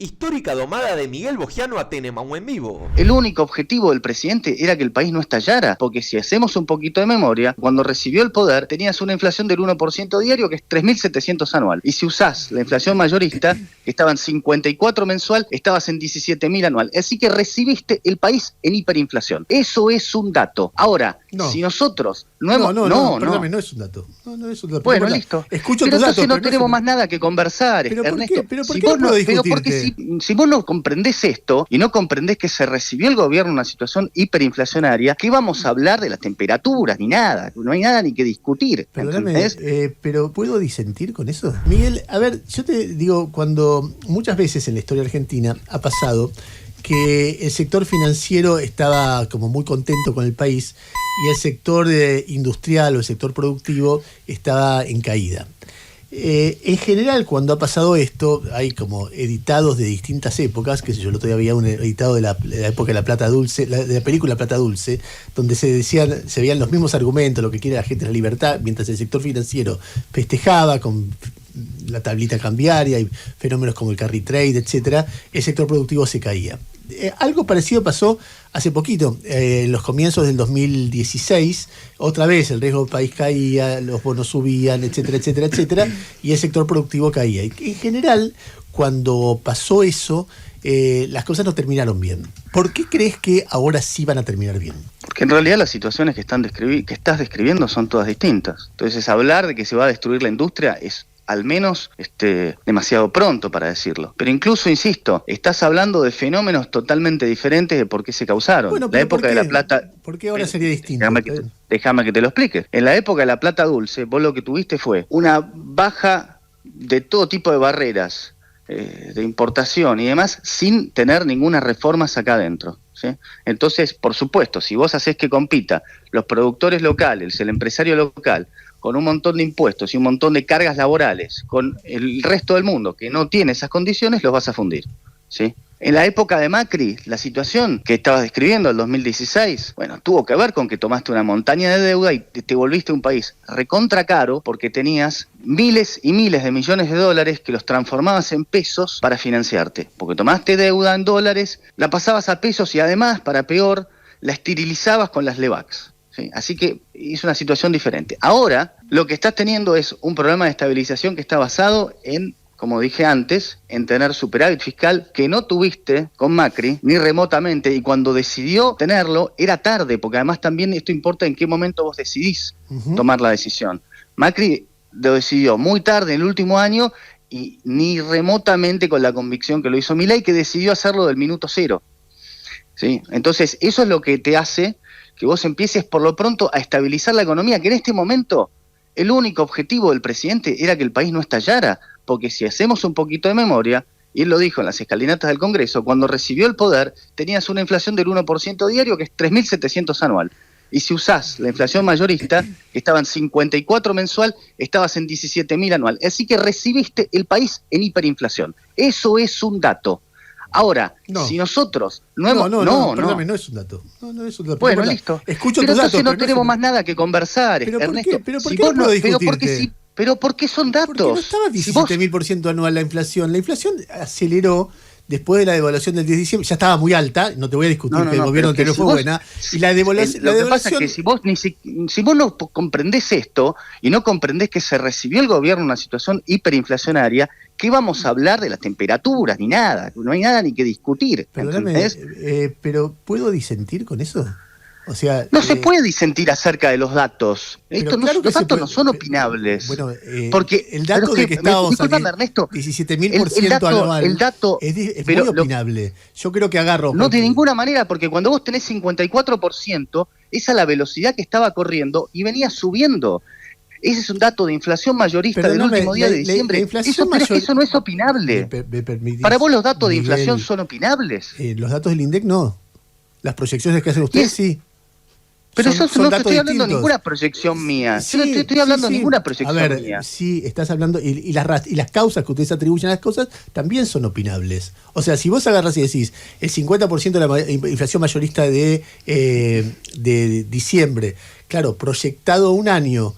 Histórica domada de Miguel Bogiano a Tenenbaum en vivo. El único objetivo del presidente era que el país no estallara, porque si hacemos un poquito de memoria, cuando recibió el poder tenías una inflación del 1% diario, que es 3.700 anual. Y si usás la inflación mayorista, que estaba en 54 mensual, estabas en 17.000 anual. Así que recibiste el país en hiperinflación. Eso es un dato. Ahora, si nosotros no hemos... Perdóname, no es un dato. No es un dato. Bueno, listo. Escucho pero tus datos, entonces no tenemos más nada que conversar, Ernesto. ¿Pero por qué no puedo discutirte? Porque si vos no comprendés esto y no comprendés que se recibió el gobierno en una situación hiperinflacionaria, ¿qué vamos a hablar de las temperaturas ni nada? No hay nada ni que discutir. Perdóname, pero ¿puedo disentir con eso? Miguel, a ver, yo te digo, cuando muchas veces en la historia argentina ha pasado que el sector financiero estaba como muy contento con el país y el sector industrial o el sector productivo estaba en caída. En general, cuando ha pasado esto, hay como editados de distintas épocas, que yo el otro día había un editado de la época de la Plata Dulce, de la película Plata Dulce, donde se veían los mismos argumentos, lo que quiere la gente es la libertad, mientras el sector financiero festejaba con la tablita cambiaria y fenómenos como el carry trade, etcétera, el sector productivo se caía. Algo parecido pasó hace poquito, en los comienzos del 2016, otra vez el riesgo del país caía, los bonos subían, etcétera, etcétera, etcétera, y el sector productivo caía. Y en general, cuando pasó eso, las cosas no terminaron bien. ¿Por qué crees que ahora sí van a terminar bien? Porque en realidad las situaciones que estás describiendo son todas distintas. Entonces, hablar de que se va a destruir la industria es al menos demasiado pronto para decirlo. Pero incluso, insisto, estás hablando de fenómenos totalmente diferentes de por qué se causaron. Bueno, la época de la plata... ¿Por qué ahora sería distinto? Déjame que te lo explique. En la época de la plata dulce, vos lo que tuviste fue una baja de todo tipo de barreras de importación y demás, sin tener ninguna reforma acá adentro, ¿sí? Entonces, por supuesto, si vos hacés que compita los productores locales, el empresario local, con un montón de impuestos y un montón de cargas laborales, con el resto del mundo que no tiene esas condiciones, los vas a fundir, ¿sí? En la época de Macri, la situación que estabas describiendo, el 2016, bueno, tuvo que ver con que tomaste una montaña de deuda y te volviste un país recontra caro porque tenías miles y miles de millones de dólares que los transformabas en pesos para financiarte. Porque tomaste deuda en dólares, la pasabas a pesos y además, para peor, la esterilizabas con las LEVACs. ¿Sí? Así que es una situación diferente. Ahora, lo que estás teniendo es un programa de estabilización que está basado en, como dije antes, en tener superávit fiscal que no tuviste con Macri, ni remotamente, y cuando decidió tenerlo, era tarde, porque además también esto importa en qué momento vos decidís tomar la decisión. Macri lo decidió muy tarde, en el último año, y ni remotamente con la convicción que lo hizo Milei, que decidió hacerlo del minuto cero. ¿Sí? Entonces, eso es lo que te hace que vos empieces por lo pronto a estabilizar la economía, que en este momento el único objetivo del presidente era que el país no estallara, porque si hacemos un poquito de memoria, y él lo dijo en las escalinatas del Congreso, cuando recibió el poder tenías una inflación del 1% diario, que es 3.700 anual. Y si usás la inflación mayorista, que estaba en 54 mensual, estabas en 17.000 anual. Así que recibiste el país en hiperinflación. Eso es un dato. Ahora, si nosotros no hemos... Perdóname, no es un dato. No es un dato. Bueno, listo. Escucho pero tus datos. Entonces no tenemos más nada que conversar, Ernesto. ¿Pero por qué no puedo discutirte? Pero ¿por qué son datos? Porque no estaba 17.000% anual la inflación. La inflación aceleró después de la devaluación del 10 de diciembre. Ya estaba muy alta, no te voy a discutir que el gobierno anterior fue buena. Y la devaluación... Lo que pasa es que si vos no comprendés esto y no comprendés que se recibió el gobierno en una situación hiperinflacionaria, ¿qué vamos a hablar de las temperaturas ni nada? No hay nada ni que discutir. Perdóname, pero ¿puedo disentir con eso? O sea, no se puede disentir acerca de los datos. Los datos no son opinables. Bueno, porque el dato de que estábamos aquí, Ernesto, 17.000% anual, el dato es muy opinable. Yo creo que agarro... No, de ninguna manera, porque cuando vos tenés 54%, esa es la velocidad que estaba corriendo y venía subiendo. Ese es un dato de inflación mayorista del último día de diciembre. Eso no es opinable. Para vos los datos de inflación son opinables. Los datos del INDEC no. Las proyecciones que hacen ustedes sí. Pero no te estoy hablando de ninguna proyección mía. Yo no te estoy hablando de ninguna proyección mía. Sí, estás hablando, y las causas que ustedes atribuyen a las cosas también son opinables. O sea, si vos agarras y decís el 50% de la inflación mayorista de diciembre, claro, proyectado un año,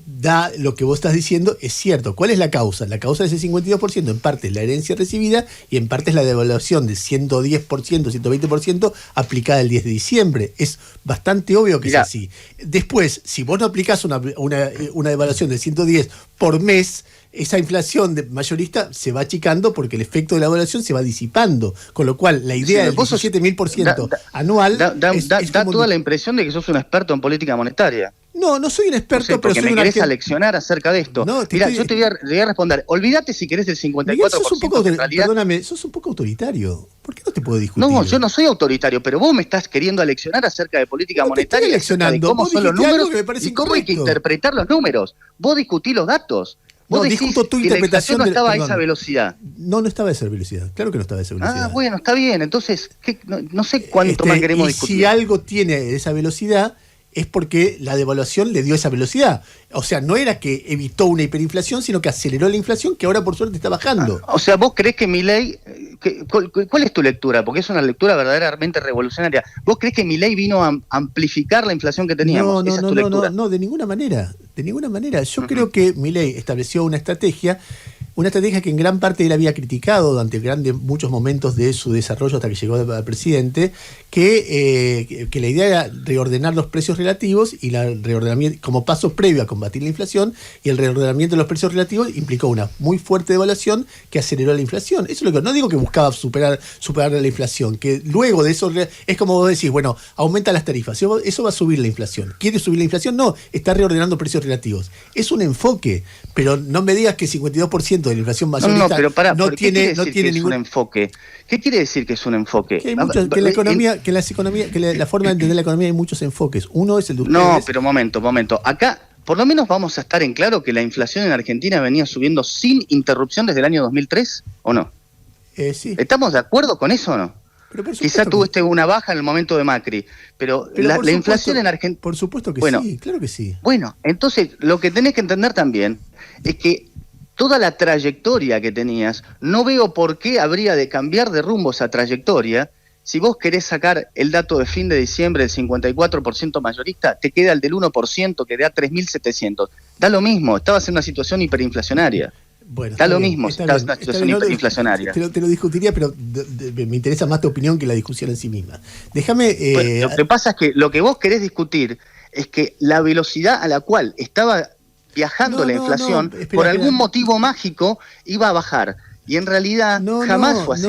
da lo que vos estás diciendo, es cierto. ¿Cuál es la causa? La causa de ese 52% en parte es la herencia recibida y en parte es la devaluación del 110%, 120% aplicada el 10 de diciembre. Es bastante obvio que es así. Después, si vos no aplicás una devaluación del 110 por mes, esa inflación mayorista se va achicando porque el efecto de la devaluación se va disipando. Con lo cual, la idea del 17.000% anual da toda la impresión de que sos un experto en política monetaria. No soy un experto, pero soy me querés aleccionar acerca de esto. No, Mira, yo te voy a responder. Olvídate si querés del 54%. Miguel, perdóname, sos un poco autoritario. ¿Por qué no te puedo discutir? No, yo no soy autoritario, pero vos me estás queriendo aleccionar acerca de política monetaria, te estoy aleccionando. De cómo son los números y cómo hay que interpretar los números. Vos discutís los datos. Vos decís discuto tu interpretación no estaba a esa velocidad. No estaba a esa velocidad. Claro que no estaba a esa velocidad. Ah, bueno, está bien. Entonces, no sé cuánto más queremos discutir. Si algo tiene esa velocidad, es porque la devaluación le dio esa velocidad. O sea, no era que evitó una hiperinflación, sino que aceleró la inflación, que ahora por suerte está bajando. O sea, ¿vos creés que Milei... ¿Cuál es tu lectura? Porque es una lectura verdaderamente revolucionaria. ¿Vos creés que Milei vino a amplificar la inflación que teníamos? No, de ninguna manera. De ninguna manera. Yo creo que Milei estableció una estrategia que en gran parte él había criticado durante muchos momentos de su desarrollo hasta que llegó al presidente, que la idea era reordenar los precios relativos y la reordenamiento como paso previo a combatir la inflación, y el reordenamiento de los precios relativos implicó una muy fuerte devaluación que aceleró la inflación. Eso es lo que no digo que buscaba superar la inflación, que luego de eso es como vos decís, bueno, aumenta las tarifas, eso va a subir la inflación. ¿Quiere subir la inflación? No, está reordenando precios relativos. Es un enfoque, pero no me digas que 52% de la inflación mayorista no tiene ningún enfoque. ¿Qué quiere decir que es un enfoque? Que la forma de entender la economía hay muchos enfoques. Uno es el de ustedes. No, pero momento. Acá por lo menos vamos a estar en claro que la inflación en Argentina venía subiendo sin interrupción desde el año 2003, ¿o no? Sí. ¿Estamos de acuerdo con eso o no? Quizá tuviste una baja en el momento de Macri, pero la inflación en Argentina... Por supuesto que sí, claro que sí. Bueno, entonces lo que tenés que entender también es que toda la trayectoria que tenías, no veo por qué habría de cambiar de rumbo esa trayectoria. Si vos querés sacar el dato de fin de diciembre del 54% mayorista, te queda el del 1% que da 3.700. Da lo mismo, estabas en una situación hiperinflacionaria. Bueno, da lo mismo si estás en una situación hiperinflacionaria. Te lo discutiría, pero me interesa más tu opinión que la discusión en sí misma. Déjame... Lo que pasa es que lo que vos querés discutir es que la velocidad a la cual estaba viajando la inflación, por algún motivo mágico, iba a bajar. Y en realidad jamás fue así. Si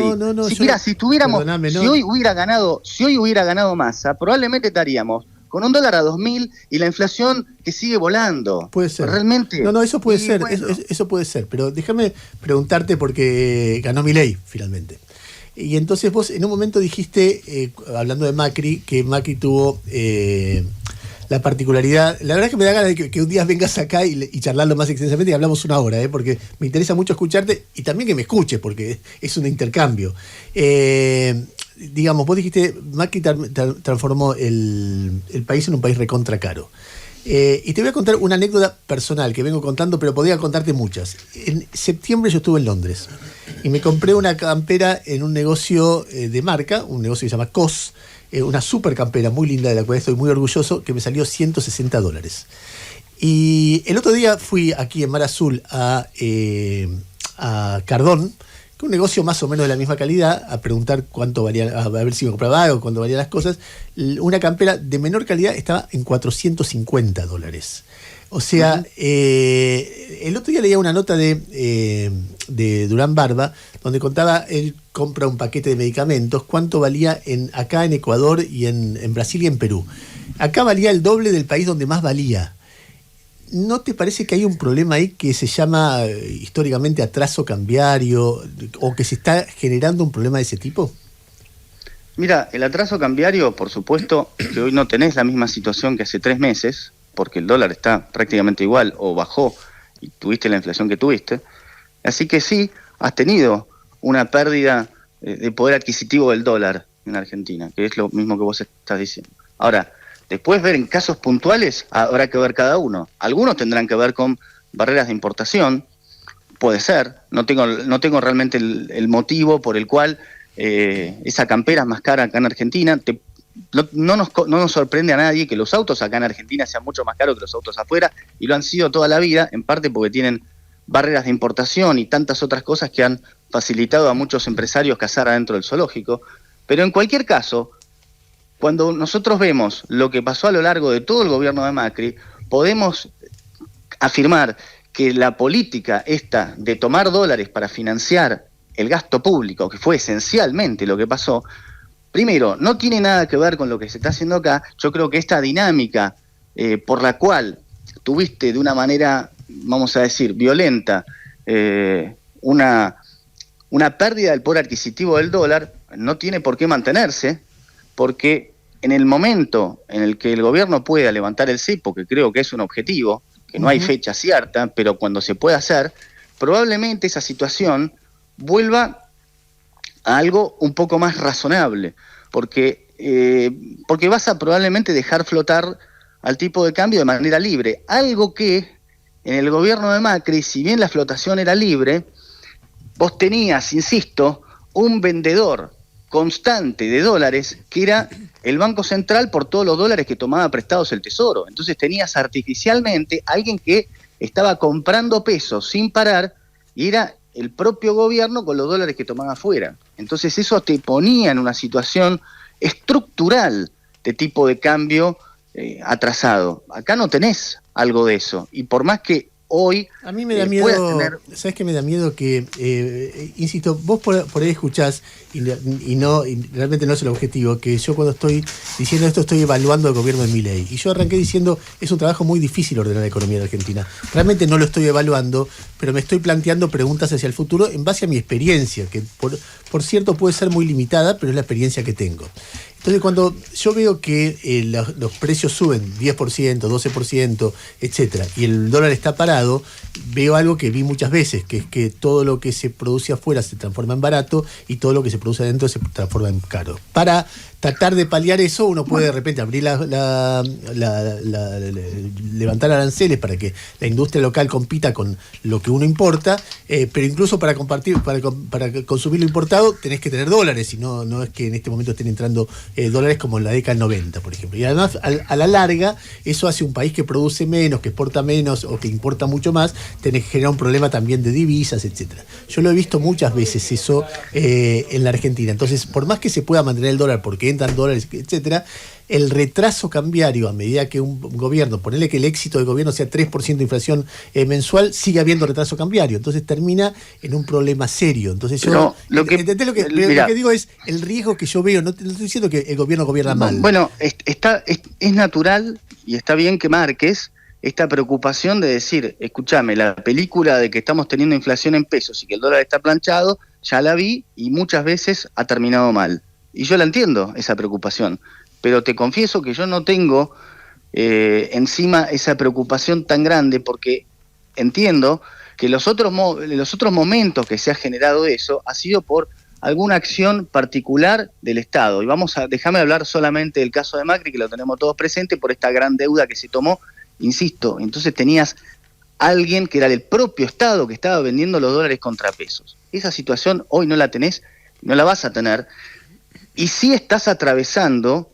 hoy hubiera ganado Massa, probablemente estaríamos con un dólar a 2.000 y la inflación que sigue volando. Puede ser. Realmente. Eso puede ser. Bueno. Eso puede ser. Pero déjame preguntarte, porque ganó Milei finalmente. Y entonces vos en un momento dijiste, hablando de Macri, que Macri tuvo la particularidad. La verdad es que me da ganas de que un día vengas acá y charlarlo más extensamente y hablamos una hora, porque me interesa mucho escucharte y también que me escuches, porque es un intercambio. Digamos, vos dijiste, Macri transformó el país en un país recontra caro. Y te voy a contar una anécdota personal que vengo contando, pero podría contarte muchas. En septiembre yo estuve en Londres y me compré una campera en un negocio de marca, un negocio que se llama COS, una super campera muy linda de la cual estoy muy orgulloso, que me salió $160. Y el otro día fui aquí en Mar Azul a Cardón, que es un negocio más o menos de la misma calidad, a preguntar cuánto valía, a ver si me compraba algo, cuánto valían las cosas. Una campera de menor calidad estaba en $450. O sea, el otro día leía una nota de Durán Barba, donde contaba, él compra un paquete de medicamentos, cuánto valía acá en Ecuador y en Brasil y en Perú. Acá valía el doble del país donde más valía. ¿No te parece que hay un problema ahí que se llama históricamente atraso cambiario, o que se está generando un problema de ese tipo? Mira, el atraso cambiario, por supuesto, que hoy no tenés la misma situación que hace 3 meses, porque el dólar está prácticamente igual o bajó y tuviste la inflación que tuviste. Así que sí, has tenido una pérdida de poder adquisitivo del dólar en Argentina, que es lo mismo que vos estás diciendo. Ahora, después ver en casos puntuales, habrá que ver cada uno. Algunos tendrán que ver con barreras de importación, puede ser. No tengo realmente el motivo por el cual esa campera es más cara acá en Argentina. no nos sorprende a nadie que los autos acá en Argentina sean mucho más caros que los autos afuera, y lo han sido toda la vida, en parte porque tienen barreras de importación y tantas otras cosas que han facilitado a muchos empresarios cazar adentro del zoológico. Pero en cualquier caso, cuando nosotros vemos lo que pasó a lo largo de todo el gobierno de Macri, podemos afirmar que la política esta de tomar dólares para financiar el gasto público, que fue esencialmente lo que pasó, primero, no tiene nada que ver con lo que se está haciendo acá. Yo creo que esta dinámica por la cual tuviste de una manera, vamos a decir, violenta, una pérdida del poder adquisitivo del dólar, no tiene por qué mantenerse, porque en el momento en el que el gobierno pueda levantar el cepo, que creo que es un objetivo, que no hay fecha cierta, pero cuando se pueda hacer, probablemente esa situación vuelva a algo un poco más razonable, porque vas a probablemente dejar flotar al tipo de cambio de manera libre, algo que en el gobierno de Macri, si bien la flotación era libre, vos tenías, insisto, un vendedor constante de dólares que era el Banco Central por todos los dólares que tomaba prestados el Tesoro. Entonces tenías artificialmente alguien que estaba comprando pesos sin parar y era el propio gobierno con los dólares que tomaba afuera. Entonces eso te ponía en una situación estructural de tipo de cambio atrasado. Acá no tenés algo de eso. Y por más que hoy a mí me da miedo, ¿sabes qué me da miedo? Que, insisto, vos por ahí escuchás y realmente no es el objetivo, que yo cuando estoy diciendo esto estoy evaluando el gobierno de Milei. Y yo arranqué diciendo, es un trabajo muy difícil ordenar la economía de Argentina. Realmente no lo estoy evaluando, pero me estoy planteando preguntas hacia el futuro en base a mi experiencia, que por cierto puede ser muy limitada, pero es la experiencia que tengo. Entonces, cuando yo veo que los precios suben 10%, 12%, etcétera, y el dólar está parado, veo algo que vi muchas veces, que es que todo lo que se produce afuera se transforma en barato y todo lo que se produce adentro se transforma en caro. Para tratar de paliar eso, uno puede de repente abrir levantar aranceles para que la industria local compita con lo que uno importa, pero incluso para consumir lo importado tenés que tener dólares, y no es que en este momento estén entrando dólares como en la década del 90, por ejemplo. Y además, a la larga, eso hace un país que produce menos, que exporta menos o que importa mucho más, tenés que generar un problema también de divisas, etcétera. Yo lo he visto muchas veces eso en la Argentina. Entonces, por más que se pueda mantener el dólar porque entran dólares, etcétera, el retraso cambiario a medida que un gobierno, ponerle que el éxito del gobierno sea 3% de inflación mensual, sigue habiendo retraso cambiario. Entonces termina en un problema serio. Entonces yo lo que digo es el riesgo que yo veo. No estoy diciendo que el gobierno gobierna mal. Bueno, es natural y está bien que marques esta preocupación de decir, escúchame, la película de que estamos teniendo inflación en pesos y que el dólar está planchado, ya la vi y muchas veces ha terminado mal. Y yo la entiendo, esa preocupación, pero te confieso que yo no tengo encima esa preocupación tan grande, porque entiendo que los otros momentos que se ha generado eso ha sido por alguna acción particular del Estado. Y déjame hablar solamente del caso de Macri, que lo tenemos todos presente, por esta gran deuda que se tomó, insisto. Entonces tenías alguien que era del propio Estado que estaba vendiendo los dólares contra pesos. Esa situación hoy no la tenés, no la vas a tener. Y sí estás atravesando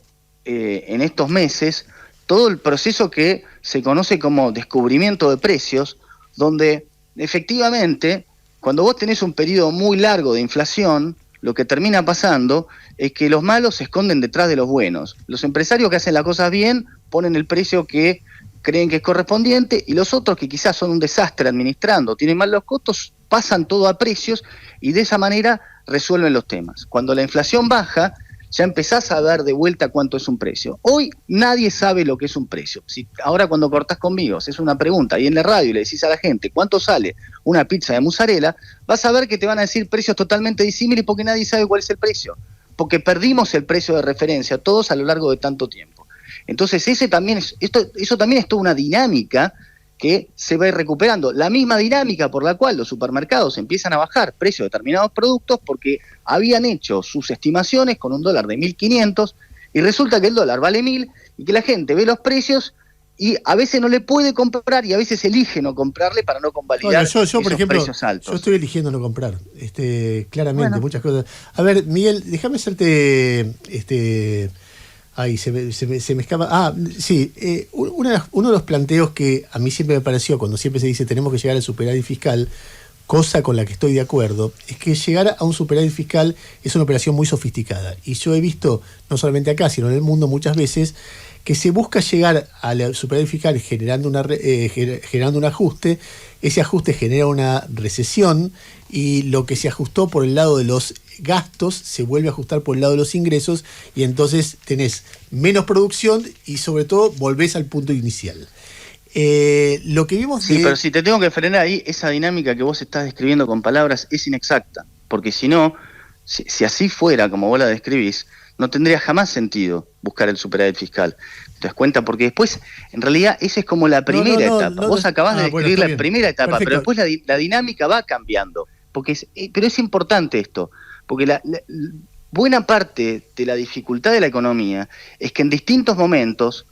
en estos meses todo el proceso que se conoce como descubrimiento de precios, donde efectivamente, cuando vos tenés un periodo muy largo de inflación, lo que termina pasando es que los malos se esconden detrás de los buenos. Los empresarios que hacen las cosas bien ponen el precio que creen que es correspondiente, y los otros que quizás son un desastre administrando, tienen mal los costos, pasan todo a precios y de esa manera resuelven los temas. Cuando la inflación baja, ya empezás a ver de vuelta cuánto es un precio. Hoy nadie sabe lo que es un precio. Si ahora cuando cortás conmigo es una pregunta y en la radio le decís a la gente cuánto sale una pizza de mozzarella, vas a ver que te van a decir precios totalmente disímiles, porque nadie sabe cuál es el precio, porque perdimos el precio de referencia todos a lo largo de tanto tiempo. Entonces eso también es toda una dinámica que se va a ir recuperando. La misma dinámica por la cual los supermercados empiezan a bajar precios de determinados productos porque habían hecho sus estimaciones con un dólar de 1.500 y resulta que el dólar vale 1.000 y que la gente ve los precios y a veces no le puede comprar y a veces elige no comprarle para no convalidar yo por ejemplo, precios altos. Yo estoy eligiendo no comprar, claramente, muchas cosas. A ver, Miguel, déjame hacerte Ay, se me escapa. Sí, uno de los planteos que a mí siempre me pareció, cuando siempre se dice tenemos que llegar al superávit fiscal, cosa con la que estoy de acuerdo, es que llegar a un superávit fiscal es una operación muy sofisticada. Y yo he visto, no solamente acá, sino en el mundo muchas veces, que se busca llegar al superávit fiscal generando generando un ajuste. Ese ajuste genera una recesión y lo que se ajustó por el lado de los gastos se vuelve a ajustar por el lado de los ingresos y entonces tenés menos producción y sobre todo volvés al punto inicial. Lo que vimos Sí, pero si te tengo que frenar ahí, esa dinámica que vos estás describiendo con palabras es inexacta, porque si no, si así fuera como vos la describís, no tendría jamás sentido buscar el superávit fiscal. ¿Te das cuenta? Porque después, en realidad, esa es como la primera etapa. Vos acabás de describir la primera etapa, perfecto. pero después la dinámica va cambiando. Pero es importante esto, porque buena parte de la dificultad de la economía es que en distintos momentos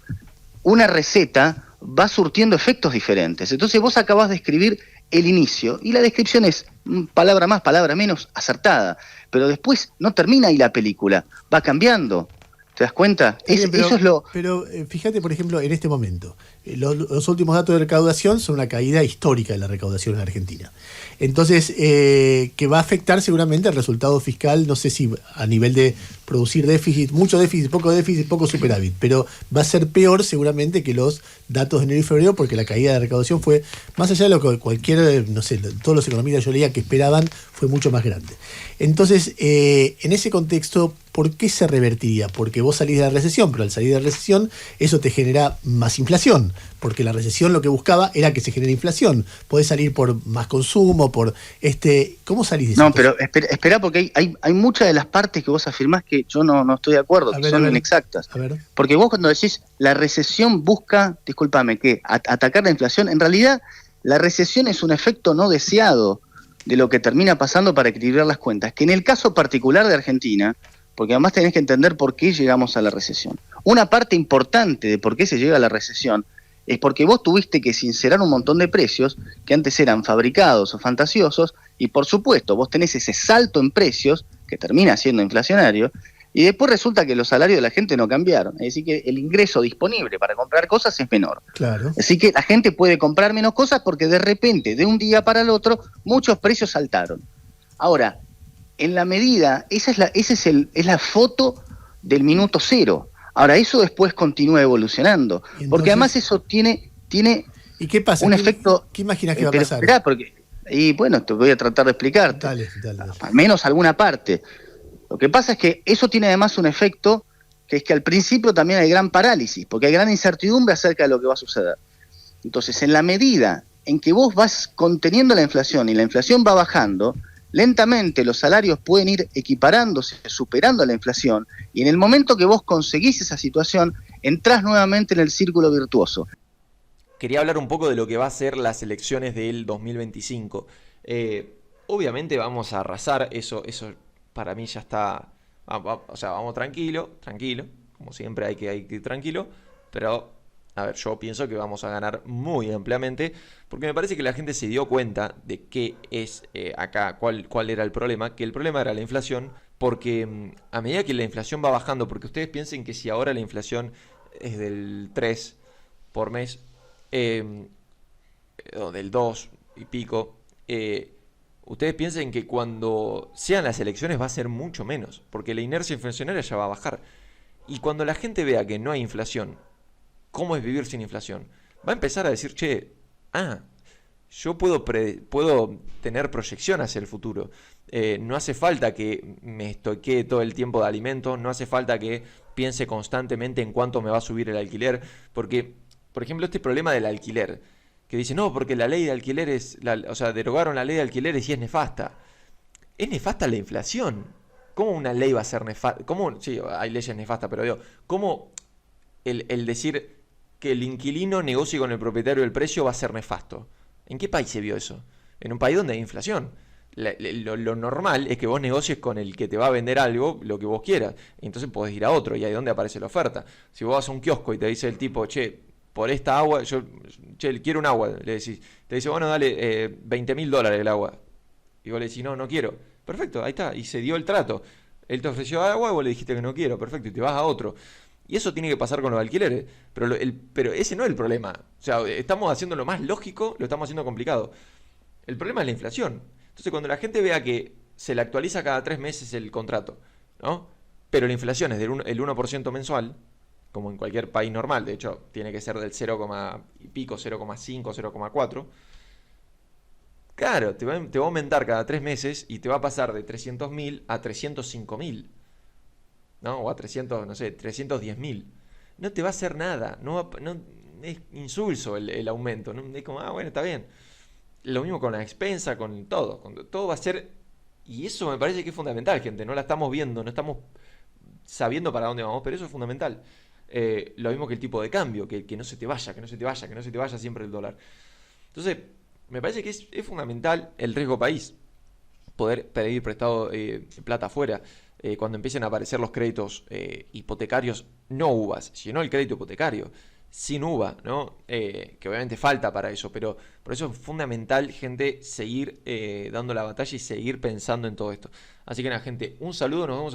una receta va surtiendo efectos diferentes. Entonces vos acabás de escribir el inicio y la descripción es palabra más, palabra menos acertada, pero después no termina ahí la película, va cambiando. ¿Te das cuenta? Eso es lo... Pero fíjate, por ejemplo, en este momento, los últimos datos de recaudación son una caída histórica de la recaudación en Argentina. Entonces, que va a afectar seguramente el resultado fiscal, no sé si a nivel de producir déficit, mucho déficit, poco superávit, pero va a ser peor seguramente que los datos de enero y febrero, porque la caída de recaudación fue, más allá de lo que todos los economistas yo leía que esperaban, fue mucho más grande. Entonces, en ese contexto, ¿por qué se revertiría? Porque vos salís de la recesión, pero al salir de la recesión, eso te genera más inflación, porque la recesión lo que buscaba era que se genere inflación. Podés salir por más consumo, ¿cómo salís de eso? No, pero espera porque hay muchas de las partes que vos afirmás que yo no estoy de acuerdo, que son inexactas. Porque vos cuando decís la recesión busca, discúlpame, ¿qué? Atacar la inflación, en realidad la recesión es un efecto no deseado de lo que termina pasando para equilibrar las cuentas, que en el caso particular de Argentina, porque además tenés que entender por qué llegamos a la recesión. Una parte importante de por qué se llega a la recesión es porque vos tuviste que sincerar un montón de precios que antes eran fabricados o fantasiosos, y por supuesto vos tenés ese salto en precios que termina siendo inflacionario, y después resulta que los salarios de la gente no cambiaron. Es decir, que el ingreso disponible para comprar cosas es menor. Claro. Así que la gente puede comprar menos cosas porque de repente, de un día para el otro, muchos precios saltaron. Ahora, en la medida, esa es la foto del minuto cero. Ahora, eso después continúa evolucionando. Entonces, porque además eso tiene ¿y qué pasa? Un efecto... ¿Qué imaginas que va a pasar? Esperá, y bueno, te voy a tratar de explicarte. Dale. Al menos alguna parte. Lo que pasa es que eso tiene además un efecto, que es que al principio también hay gran parálisis, porque hay gran incertidumbre acerca de lo que va a suceder. Entonces, en la medida en que vos vas conteniendo la inflación y la inflación va bajando, lentamente los salarios pueden ir equiparándose, superando la inflación, y en el momento que vos conseguís esa situación, entrás nuevamente en el círculo virtuoso. Quería hablar un poco de lo que va a ser las elecciones del 2025. Obviamente vamos a arrasar, eso para mí ya está, o sea, vamos tranquilo, como siempre hay que ir tranquilo, pero a ver, yo pienso que vamos a ganar muy ampliamente, porque me parece que la gente se dio cuenta de qué es acá, cuál era el problema, que el problema era la inflación, porque a medida que la inflación va bajando, porque ustedes piensen que si ahora la inflación es del 3 por mes, o del 2 y pico, ustedes piensen que cuando sean las elecciones va a ser mucho menos, porque la inercia inflacionaria ya va a bajar. Y cuando la gente vea que no hay inflación, ¿cómo es vivir sin inflación? Va a empezar a decir, yo puedo tener proyección hacia el futuro. No hace falta que me estoquee todo el tiempo de alimentos, no hace falta que piense constantemente en cuánto me va a subir el alquiler, porque, por ejemplo, este problema del alquiler, que dice, no, porque la ley de alquileres, derogaron la ley de alquileres y es nefasta. Es nefasta la inflación. ¿Cómo una ley va a ser nefasta? Sí, hay leyes nefastas, pero digo, ¿cómo el decir que el inquilino negocie con el propietario del precio va a ser nefasto? ¿En qué país se vio eso? En un país donde hay inflación. Lo normal es que vos negocies con el que te va a vender algo, lo que vos quieras. Y entonces podés ir a otro, y ahí es donde aparece la oferta. Si vos vas a un kiosco y te dice el tipo, por esta agua, quiero un agua, le decís. Te dice, bueno, dale $20.000 el agua. Y vos le decís, no quiero. Perfecto, ahí está, y se dio el trato. Él te ofreció agua y vos le dijiste que no quiero, perfecto, y te vas a otro. Y eso tiene que pasar con los alquileres. Pero ese no es el problema. O sea, estamos haciendo lo más lógico, lo estamos haciendo complicado. El problema es la inflación. Entonces, cuando la gente vea que se le actualiza cada 3 meses el contrato, ¿no? Pero la inflación es el 1% mensual, como en cualquier país normal, de hecho, tiene que ser del 0, y pico, 0,5, 0,4. Claro, te va a aumentar cada 3 meses y te va a pasar de 300.000 a 305.000, ¿no? O a 300, no sé, 310.000. No te va a hacer nada, no, es insulso el aumento, ¿no? Es como, bueno, está bien. Lo mismo con la expensa, con todo va a ser, y eso me parece que es fundamental, gente, no la estamos viendo, no estamos sabiendo para dónde vamos, pero eso es fundamental. Lo mismo que el tipo de cambio, que no se te vaya, que no se te vaya, que no se te vaya siempre el dólar. Entonces, me parece que es fundamental el riesgo país, poder pedir prestado plata afuera, cuando empiecen a aparecer los créditos hipotecarios, no UVAs, sino el crédito hipotecario, sin UVA, ¿no? Que obviamente falta para eso, pero por eso es fundamental, gente, seguir dando la batalla y seguir pensando en todo esto. Así que nada, gente, un saludo, nos vemos.